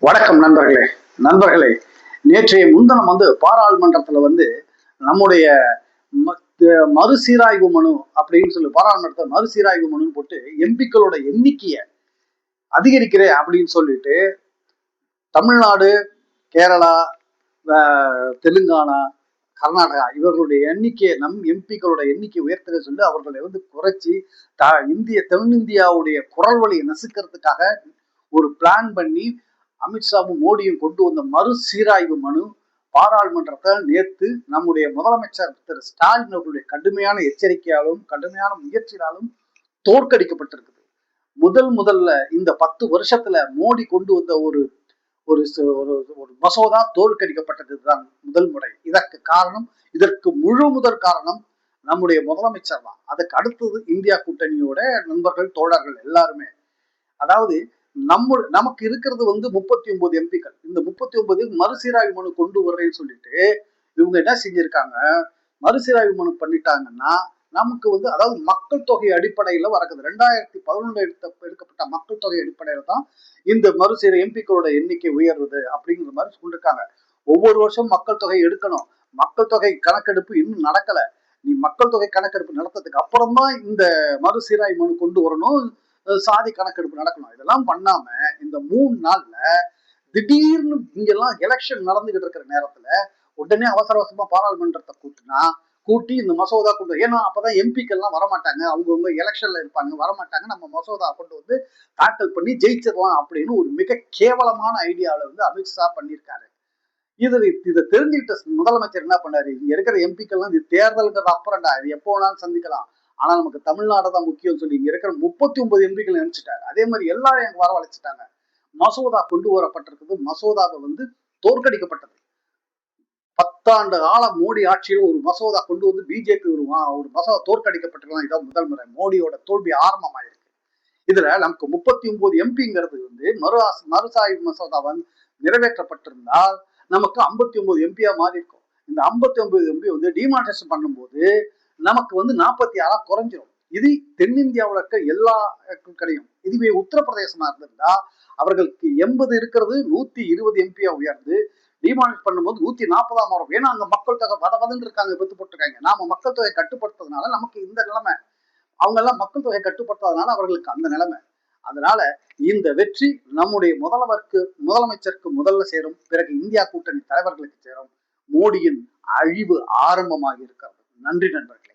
வணக்கம் நண்பர்களே நேற்றைய முன்தினம் பாராளுமன்றத்துல நம்முடைய மறுசீராய்வு மனு அப்படின்னு சொல்லி பாராளுமன்றத்தை மறுசீராய்வு மனு போட்டு எம்பிக்களோட எண்ணிக்கையை அதிகரிக்கிறேன் அப்படின்னு சொல்லிட்டு தமிழ்நாடு, கேரளா, தெலுங்கானா, கர்நாடகா இவர்களுடைய எண்ணிக்கையை எம்பிக்களோட எண்ணிக்கை உயர்த்த சொல்லி அவர்களை குறைச்சி தென்னிந்தியாவுடைய குரல் வழியை நசுக்கிறதுக்காக ஒரு பிளான் பண்ணி அமித்ஷாவும் மோடியும் கொண்டு வந்த மறுசீராய்வு மனு பாராளுமன்றத்தை நேற்று நம்முடைய முதலமைச்சர் திரு ஸ்டாலின் அவர்களுடைய கடுமையான எச்சரிக்கையாலும் கடுமையான முயற்சியாலும் தோற்கடிக்கப்பட்டிருக்குது. முதல்ல இந்த 10 வருஷத்துல மோடி கொண்டு வந்த ஒரு மசோதா தோற்கடிக்கப்பட்டதுதான் முதல் முறை. இதற்கு முதற் காரணம் நம்முடைய முதலமைச்சர் தான். அதுக்கு அடுத்தது இந்தியா கூட்டணியோட நண்பர்கள், தோழர்கள் எல்லாருமே. அதாவது நமக்கு இருக்கிறது 39 எம்பிக்கள். இந்த 39 மறுசீராய்வு மனு கொண்டு வர்றேன்னு சொல்லிட்டு இவங்க என்ன செஞ்சிருக்காங்க, மறுசீராய்வு மனு பண்ணிட்டாங்கன்னா நமக்கு அதாவது மக்கள் தொகை அடிப்படையில வரக்குது. 2011 எடுக்கப்பட்ட மக்கள் தொகை அடிப்படையில தான் இந்த எம்பிக்களோட எண்ணிக்கை உயர்வது அப்படிங்கிற மாதிரி சொல்லிருக்காங்க. ஒவ்வொரு வருஷம் மக்கள் தொகை எடுக்கணும். மக்கள் தொகை கணக்கெடுப்பு இன்னும் நடக்கல. நீ மக்கள் தொகை கணக்கெடுப்பு நடத்ததுக்கு அப்புறம் தான் இந்த மறுசீராய்வு மனு கொண்டு வரணும், சாதி கணக்கெடுப்பு நடக்கணும். இதெல்லாம் பண்ணாம இந்த 3 நாள்ல திடீர்னு இங்கெல்லாம் எலெக்ஷன் நடந்துகிட்டு இருக்கிற நேரத்துல உடனே அவசரமா பாராளுமன்றத்தை கூட்டி இந்த மசோதா கொண்டு, ஏன்னா அப்பதான் எம்பிக்கள் எல்லாம் வரமாட்டாங்க, அவங்கவுங்க எலெக்ஷன்ல இருப்பாங்க, வரமாட்டாங்க, நம்ம மசோதா கொண்டு தாக்கல் பண்ணி ஜெயிச்சிடலாம் அப்படின்னு ஒரு மிக கேவலமான ஐடியாவில அமித்ஷா பண்ணியிருக்காரு. இதை தெரிஞ்சுக்கிட்ட முதலமைச்சர் என்ன பண்ணாரு, இங்க இருக்கிற எம்பிக்கள் எல்லாம் இது தேர்தலுக்கு அப்புறம்டா, இது எப்போ வேணாலும் சந்திக்கலாம், ஆனா நமக்கு தமிழ்நாடு தான் முக்கியம் சொல்லி இங்க இருக்கிற 39 எம்பிக்கள் நினைச்சிட்டாரு. அதே மாதிரி எல்லாரும் எனக்கு வரவழைச்சிட்டாங்க. மசோதா கொண்டு வரப்பட்டிருக்குது. மசோதாவை தோற்கடிக்கப்பட்டது. 10 ஆண்டு கால மோடி ஆட்சியில் ஒரு மசோதா கொண்டு பிஜேபி ஒரு மசோதா தோற்கடிக்கப்பட்டிருக்கலாம். இதான் முதல் முறை மோடியோட தோல்வி ஆரம்பமாயிருக்கு. இதுல நமக்கு 39 எம்பிங்கிறது மறுசாய்வு மசோதா நிறைவேற்றப்பட்டிருந்தால் நமக்கு 59 எம்பியா மாறி இருக்கும். இந்த 59 எம்பி டிமானிட்டேஷன் பண்ணும்போது நமக்கு 46 குறைஞ்சிரும். இது தென்னிந்தியாவில் இருக்க எல்லா கிடையும். இதுவே உத்தரப்பிரதேசமா இருந்திருந்தா அவர்களுக்கு 80 இருக்கிறது 120 எம்பியா உயர்ந்து டிமானிட் பண்ணும்போது 140 வரும். ஏன்னா அங்க மக்கள் தொகை வதவதன்னு இருக்காங்க, பெத்து போட்டிருக்காங்க. நாம மக்கள் தொகை கட்டுப்படுத்துறதுனால நமக்கு இந்த நிலைமை. அவங்க எல்லாம் மக்கள் தொகை கட்டுப்படுத்தாதனால அவர்களுக்கு அந்த நிலைமை. அதனால இந்த வெற்றி நம்முடைய முதலமைச்சருக்கு முதல்ல சேரும், பிறகு இந்தியா கூட்டணி தலைவர்களுக்கு சேரும். மோடியின் அழிவு ஆரம்பமாக இருக்கிறது. நன்றி நண்பர்களே.